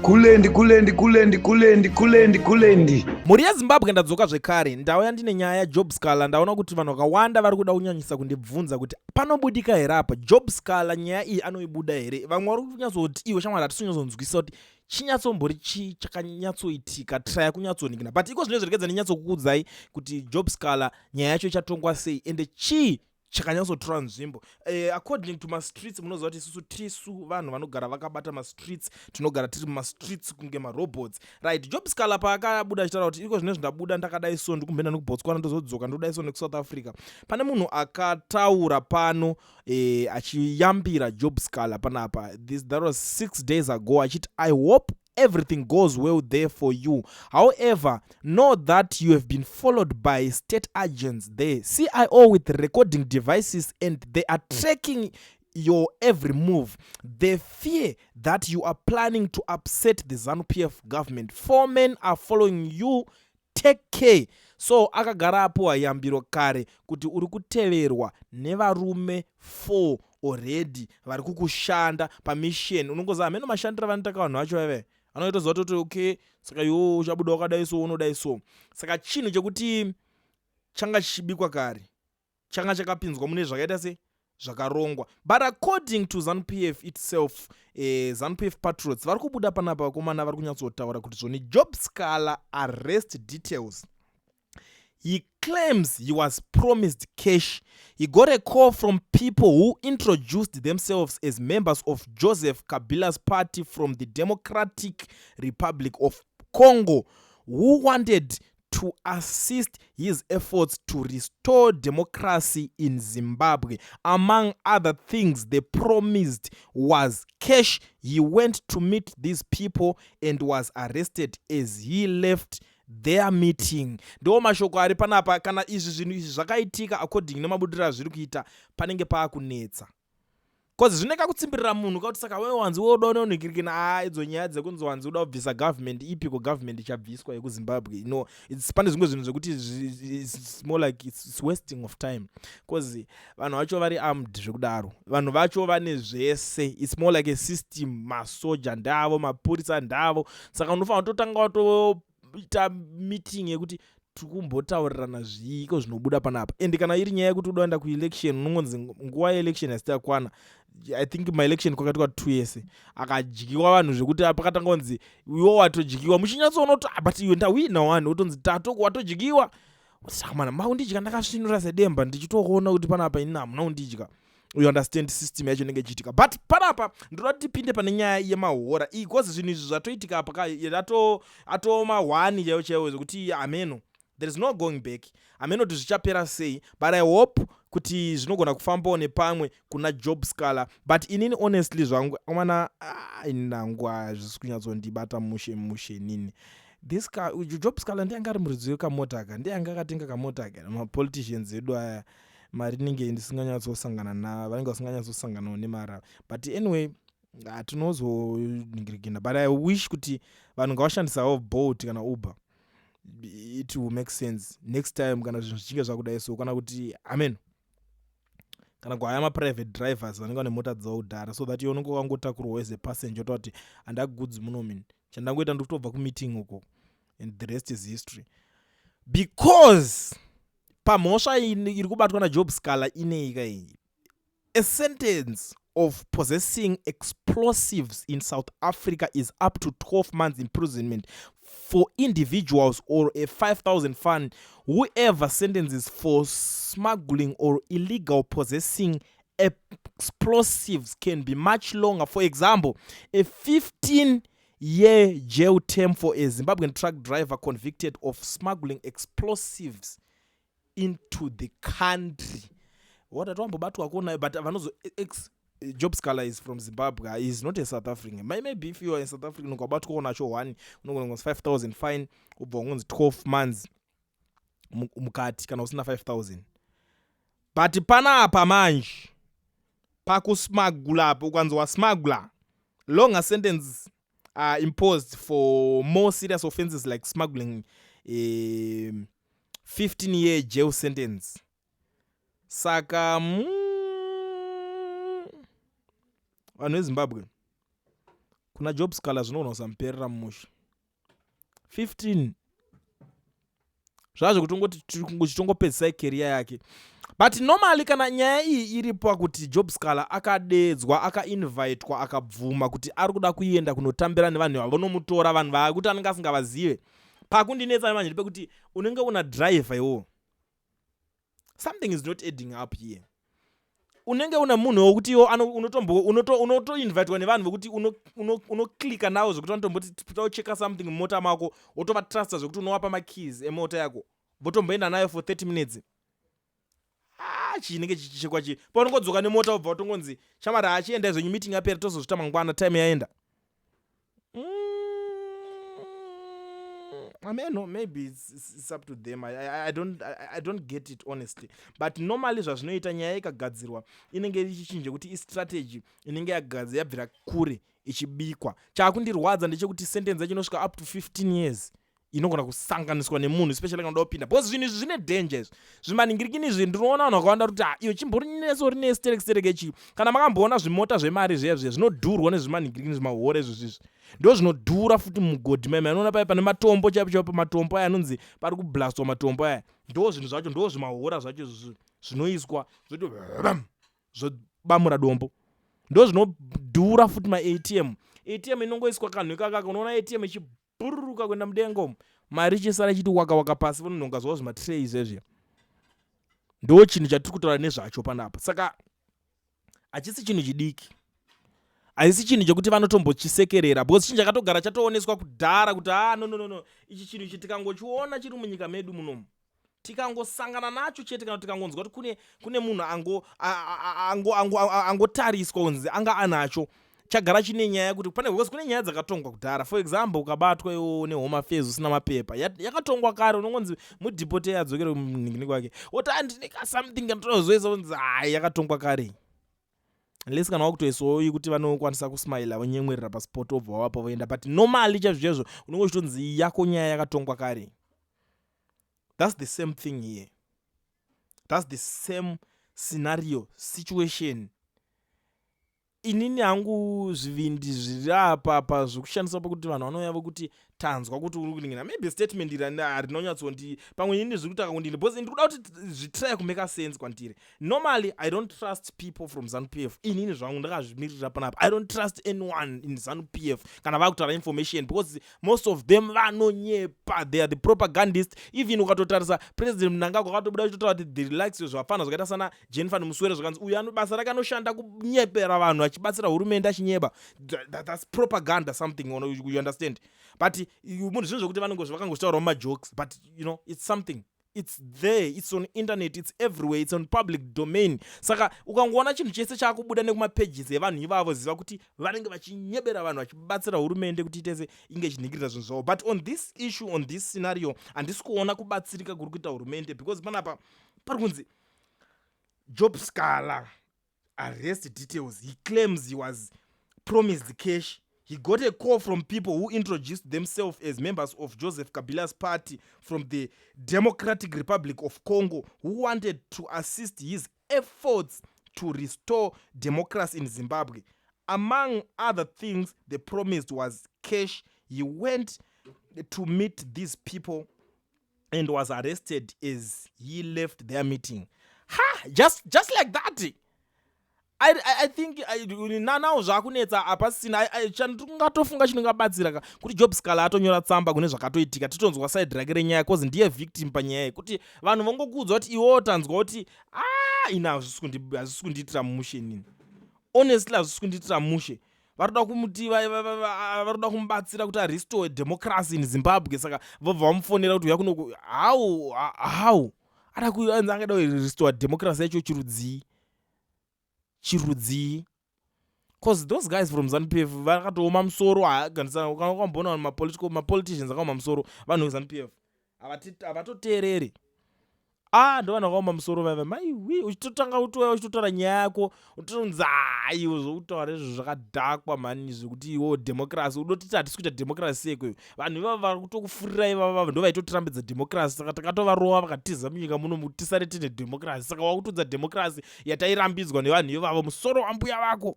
kulendi. Muri yeZimbabwe ndadzoka zvekare, ndauya ndine nyaya yaJob Sikhala. Ndaona kuti vanhu vakawanda vari kuda kunyanyisa kundibvunza kuti panobudika here apa. Job Sikhala nyaya iyi anoibuda here? Vamwe vari kunyatsoti iwe shamwari hatisinyatsonzwisisa kuti chinyatsombori chii chakanyatsoitika, traya kunyatsoningina. But iko zvino zvirekedza ndinyatsokukuudzai kuti Job Sikhala nyaya yacho ichatongwa sei ende chii chakanyatsotora nzvimbo. According to ma-streets, munoziva kuti isusu tisu vanhu vanogara vakabata ma-streets, tinogara tiri muma-streets kunge ma-robots. Right, Job Sikhala paakabuda achitaura kuti iko zvino zvindabuda ndakadai so ndikumbenda nekuBotswana ndozodzoka ndodai so nekuSouth Africa. Pane munhu akataura pano achiyambira Job Sikhala panapa. That was 6 days ago achiti I hope everything goes well there for you. However, know that you have been followed by state agents there, CIO with recording devices, and they are tracking your every move. They fear that you are planning to upset the ZANU-PF government. 4 men are following you. Take care. So akagara apo ayambiro kare kuti uri kuteverwa nevarume 4 already vari kukushanda pamission. Unongoziva ameno mashandira vanotaka vanhu vacho veve anoita ziva kuti okay, saka iwo uchabuda wakadai so unodai so. Saka chinhu chekuti changa chichibikwa kare, changa chakapinzwa mune zvakaita se zvakarongwa. But according to ZANU-PF itself, ZANU-PF patriots vari kubuda panapa vakomana vari kunyatsotaura kuti zvoni Job Sikhala arrest details. He claims he was promised cash. He got a call from people who introduced themselves as members of Joseph Kabila's party from the Democratic Republic of Congo, who wanted to assist his efforts to restore democracy in Zimbabwe. Among other things they promised was cash. He went to meet these people and was arrested as he left their meeting. Ndo mashoko ari panapa. Kana izvi zvinhu izvi zvakaitika according nemabudiro zviri kuita, panenge paakunetsa. Cause zvineka kutsimbirira munhu kuti saka wewe wanzi woda unonikirikina idzo nyaya dzekunzi wanzi uda kubvisa government ipi ko government ichabviswa yekuZimbabwe. It's pane zvimwe zvinhu zvekuti it's more like it's wasting of time. Cause vanhu vacho vari armed zvekudaro. Vanhu vacho vane zvese. It's more like a system. Masoja ndavo, mapurisa ndavo. Saka unofanira kutotanga watoita meeting yekuti tikumbotaurana zviko zvinobuda panapa. And kana iri nyaya yekuti udaenda kuelection, unongonzi nguva yeelection hasati yakwana. I think my election kwakati kwa 2 years. Akadyiwa vanhu zvekuti pakatanga kunzi iwo watojyiwa. Muchinyatsoona kuti but iwe ndawina wani, wotonzi tatoko watojyiwa. Saka mana maundidya ndakasvinura sedemba ndichitoona kuti panapa ina hamuna undidya. You understand system yacho inenge ichiitika. But panapa ndoda kuti tipinde pane nyaya yemahora iyi, cause zvinhu izvi zvatoitika apa atoma 1 chaiwo chaiwo zvekuti ameno there is no going back. Ameno kuti zvichapera sei, but I hope kuti zvinogona kufambawo nepamwe kuna Job Sikhala. But inini honestly zvangu amana inangu hazvisi kunyatsondibata mushe nini. This Job Sikhala ndiye anga ari muridzi wekamota ka, ndiye anga akatenga kamota ka. Ma-politicians edu aya mari ninge ndisinganyatsosangana na vanenge vasinganyatsosanganawo nemara. But anyway, hatinozoningirikina. But I wish kuti vanhu ngavashandisawo Bolt kana Uber. It will make sense next time kana zvinhu zvichinge zvakudai so, kana kuti amen, kana kwaya ma-private drivers vanenge vane mota dzavo kudhara, so that iwe unenge wangotakurwa as a passenger utati handagudzi muno mini, chandangoita ndikutobva kumeeting uko and the rest is history. Because pamhosva iri kubatwa naJob Sikhala ineika iyi, a sentence of possessing explosives in South Africa is up to 12 months imprisonment for individuals or a 5,000 fine. Whoever sentences for smuggling or illegal possessing explosives can be much longer. For example, a 15-year jail term for a Zimbabwean truck driver convicted of smuggling explosives into the country. What I want about to but Job Sikhala is from Zimbabwe. He is not a South African. Maybe if you are in South Africa, you about to go on a show 5,000 fine, 12 months. Mukati kana usina 5,000. But panapa manje pakusmagula apo ukwanzwa smuggler, longer sentence are imposed for more serious offenses like smuggling, 15-year jail sentence. Saka vanhu veZimbabwe kuna job Sikhala zvinogona kusamuperera mumusha 15 zvazvo kutongopedzisai career yake. But normally kana nyaya iyi iripo kuti job Sikhala akadedzwa akainvitwa akabvuma kuti ari kuda kuenda kunotambira nevanhu vanomutora vanhu vakuti anenge asingavazive, pakundinetsa manje pekuti unenge una driver iwo, something is not adding up here. Unenge una munhu wokuti iwo unotoinvitwa nevanhu vokuti unoklika nawo zvokuti vanotomboti tocheka something mumota mako wotovatrusta zvokuti unowapa makeys emota yako votomboenda nayo for 30 minutes. Chinenge chichekwa chi paunongodzoka nemota ubva utongonzi shamari achienda izvo meeting yapera tozozvita mangwana time yaenda. I mean, no, maybe it's up to them. I don't get it honestly. But normally zvazvinoita nyaya ikagadzirwa inenge ichichinja kuti istrategy inenge yabvira kure ichibikwa. Chakundirwadza ndechekuti sentence yacho inosvika up to 15 years inogona kusanganiswa nemunhu especially kana ndopinda because zvinhu izvi zvine dangers. Zvimaningirikini izvi ndinoona vanhu vakawanda kuti iwe chimborineso rine stereke chi kana makamboona zvimota zvemari zvezve zvinodhurwa nezvimaningirikini zvimahore izvozvizvi ndo zvinodhura futi mugodhi maimai anoona paya pane matombo chaipo matombo aya anonzi pari kublastwa matombo aya ndo zvinhu zvacho ndo zvimahora zvacho zvinoiswa zvobamura dombo ndo zvinodhura futi maATM inongoiswa kanhu kakaka unoona ATM ichibururuka kuenda mudengo mari ichisara ichiti waka pasi vanononga zvawo zvimatreys ezvia ndo chinhu chatiri kutaura nezvacho panapa. Saka hachisi chinhu chidiki, haisi chinhu chekuti vanotombochisekerera because chinhu chakatogara chatooneswa kudhara kuti no ichi chinhu ichi tikangochiona chiri munyika medu munomu tikangosangana nacho chete kana tikangonzwa kuti kune munhu angotariswa kunzi anga anacho chagara chine nyaya kuti kune nyaya dzakatongwa kudhara. For example ukabatwa iwo nehome affairs usina mapepa yakatongwa kare unongonzi mudhipote adzokere munhingini kwake woti andineka something andinozoisa kunzi yakatongwa kare unless kana wakutoisawo kuti vanokwanisa kusmaila vonyemwerera pasport obva wapo voenda but normally chazvizvezvo unongo chitonzi yako nyaya yakatongwa kare. That's the same thing here. That's the same scenario situation. Inini hangu zvivindi zviri apa zvokushandisa pakuti vanhu vanouya vokuti tanzwa kuti uri kuningina maybe statement rinonyatsonti pamwe ini zviri kutaka kundini because ndikuda kuti zvitry kumeka sense kwandiri. Normally I don't trust people from ZANU-PF. Inini zvangu ndakazvimirira panapa. I don't trust anyone in ZANU-PF kana vakutaura information because most of them vanonyepa, they are the propagandists. Even ukatotarisa president Mnangagwa akatobuda kutotaura kuti the likes zvafana zvakaita sana Jennifer Muswere zvakanzi uyu basa rake anoshanda kunyepera vanhu achibatsira hurumende achinyeba. That's propaganda something, you understand. But munhu zvinhu zvokuti vakangotaurawo majokes but you know it's something, it's there, it's on internet, it's everywhere, it's on public domain. Saka ukangoona chinhu chese chakubuda nekumapages evanhu ivavo ziva kuti vanenge vachinyebera vanhu vachibatsira hurumende kuti itese inge chinhingirira zvinhu zvavo. But on this issue, on this scenario handisi kuona kubatsirika kuri kuita hurumende because panapa pari kunzi Job Sikhala arrest details. He claims he was promised cash. He got a call from people who introduced themselves as members of Joseph Kabila's party from the Democratic Republic of Congo who wanted to assist his efforts to restore democracy in Zimbabwe. Among other things, the promise was cash. He went to meet these people and was arrested as he left their meeting. Just like that. I think now zvakunetsa apasina chandingatofunga chinongabatsira kuti Job Sikhala atonyora tsamba kune zvakatoitika titonzwa side rake renyaya cause ndiye victim panyaya kuti vanhu vongokudzwa kuti iwo tanzwa kuti ina hazvisi kundiitira mushe nini. Honestly hazvisi kundiitira mushe. Varoda kumuti varoda kumubatsira kuti restore democracy in Zimbabwe. Saka vobva vamufonera kuti uya kuno how ada kuanza angada restore democracy yacho chirudzi because those guys from ZANU-PF vakatooma musoro haganisa ukamboona mapoliticians akaoma musoro vanhu veZANU-PF havatoteereri ndo vanhu vakaoma musoro vaiva maiwi uchitotanga uchitotaura nyaya yako utonzi iwo zvoutaura izvo zvakadhakwa mani zvekuti iwo democracy unotiti hatisi kuita democracy seko vanhu ivavo vari kutokufurira ivavo ndo vaitotirambidza democracy. Saka takatovarova vakatiza munyika muno tisare tine democracy. Saka wakutudza democracy yatairambidzwa nevanhu ivavo musoro wambuya vako.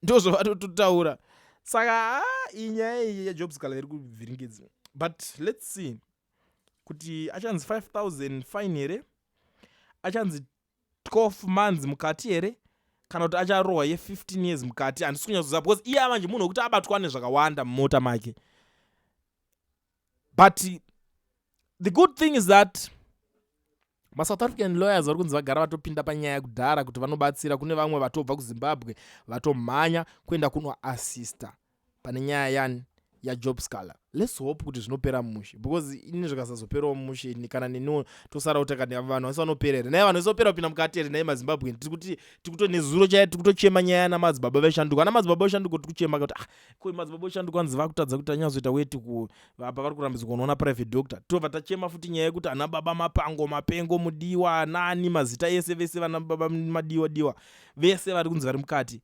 ndozvo vatototaura. Saka inyaya yejob Sikhala iri kuvhiringidza. But let's see kuti achanzi 5,000 fine here, achanzi 12 months mukati here, kana kuti acharohwa ye15 years mukati. Handisi kunyatsoziva because iye manje munhu wekuti abatwa nezvakawanda mumota make. But the good thing is that South African lawyers vari kunzi vagara vatopinda panyaya yekudhara kuti vanobatsira kune vamwe vatobva kuZimbabwe vatomhanya kuenda kunoassista pane nyaya yani yajob Sikhala. Let's hope kuti zvinopera mumushe, because ini zvikasazoperawo mumushe kana neniwo tosara kuti kana vanhu vasi vanoperera naye vanhu vasopera kupinda mukati here naye maZimbabwe tiri kuto nezuro chaiye tiri kutochema nyaya namadzibaba veshanduko. Ana madzibaba veshanduko tiri kuchema kuti koi madzibaba veshanduko anzi vakutadza kuti anyazoita weti apa vari kurambidzwa kunoona private doctor. Tobva tachema futi nyaya yekuti ana baba mapango mapengo mudiwa nani mazita ese vese vana baba madiwa vese vari kunzi vari mukati.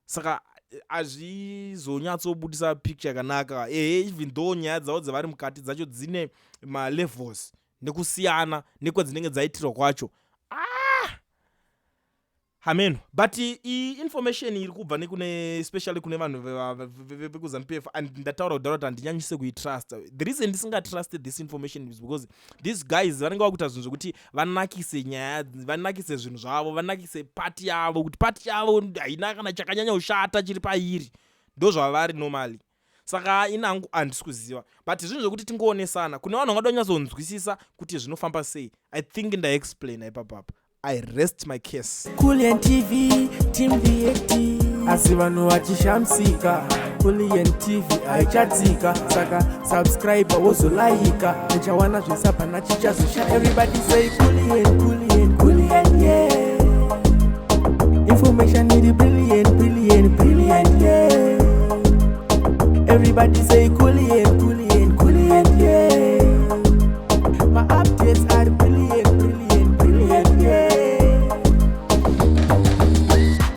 Saka hazvizonyatsobudisa picture yakanaka. Even though nyaya dzavo dzavari mukati dzacho dzine malevels nekusiyana nekwadzinenge dzaitirwa kwacho. Amen. But information iri kubva nekune especially kune vanhu vekuZANU-PF and ndataura kudhara kuti handinyanyise kuitrust. The reason ndisingatrusted this information is because these guys vanenge vakuita zvinhu zvokuti vanakise nyaya, vanakise zvinhu zvavo, vanakise pati yavo kuti pati yavo haina kana chakanyanya kushata chiri pairi. Ndo zvavari normally. Saka inangu handisi kuziva. But zvinhu zvokuti tingoonesana kune vanhu vangada kunyatsonzwisisa kuti zvinofamba sei. I think ndaexplain ipapo. I rest my case. Kulian TV, Team VAT. Asi vanhu vachishamsika. Kulian TV haichatsika. Saka subscribe wozolaika. Nechawana zvisapa nachichazosha. Everybody say Kulian, yeah. Information is brilliant, yeah. Everybody say Kulian.